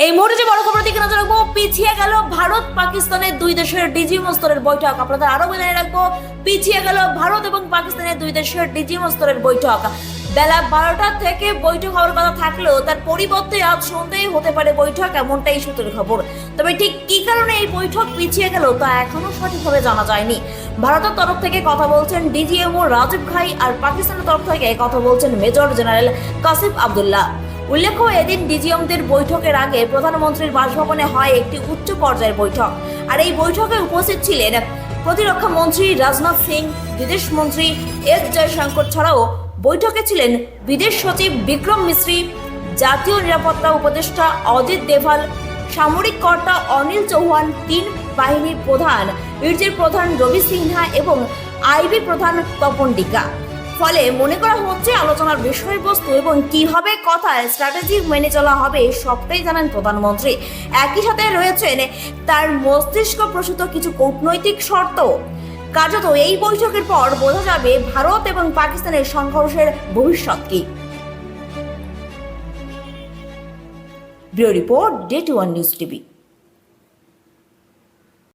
এই মুহূর্তে যে বড় খবর দিকে নজর রাখবো, পিছিয়ে গেল ভারত পাকিস্তানের দুই দেশের ডিজি স্তরের বৈঠক। আপনাদের আরো জানিয়ে রাখবো, পিছিয়ে গেল ভারত এবং পাকিস্তানের দুই দেশের ডিজি স্তরের বৈঠক। বেলা 12টা থেকে বৈঠক হওয়ার কথা থাকলেও তার পরিবর্তে আজ সন্ধ্যায় হতে পারে বৈঠক, এমনটাই সূত্রের খবর। তবে ঠিক কি কারণে এই বৈঠক পিছিয়ে গেল তা এখনো সঠিকভাবে জানা যায়নি। ভারতের তরফ থেকে কথা বলছেন ডিজিএমও রাজীব ঘাই, আর পাকিস্তানের তরফ থেকে কথা বলছেন মেজর জেনারেল কাসিম আবদুল্লাহ। উল্লেখ্য, এদিন ডিজিএমদের বৈঠকের আগে প্রধানমন্ত্রীর বাসভবনে হয় একটি উচ্চ পর্যায়ের বৈঠক। আর এই বৈঠকে উপস্থিত ছিলেন প্রতিরক্ষা মন্ত্রী রাজনাথ সিং, বিদেশ মন্ত্রী এস জয়শঙ্কর ছাড়াও বৈঠকে ছিলেন বিদেশ সচিব বিক্রম মিশ্রি, জাতীয় নিরাপত্তা উপদেষ্টা অজিত দেভাল, সামরিক কর্তা অনিল চৌহান, তিন বাহিনীর প্রধান ইর্জের প্রধান রবি সিনহা এবং আইবি প্রধান তপন ডিকা। ফলে মনে করা হচ্ছে আলোচনার বিষয়বস্তু এবং কিভাবে কথার স্ট্র্যাটেজি মেনে চলা হবে সবটাই জানান প্রধানমন্ত্রী। একই সাথে রয়েছেন তার মস্তিষ্ক প্রসূত কিছু কূটনৈতিক শর্ত। কার্যত এই বৈঠকের পর বোঝা যাবে ভারত এবং পাকিস্তানের সংঘর্ষের ভবিষ্যৎ কি। Bureau report, day 21 news TV.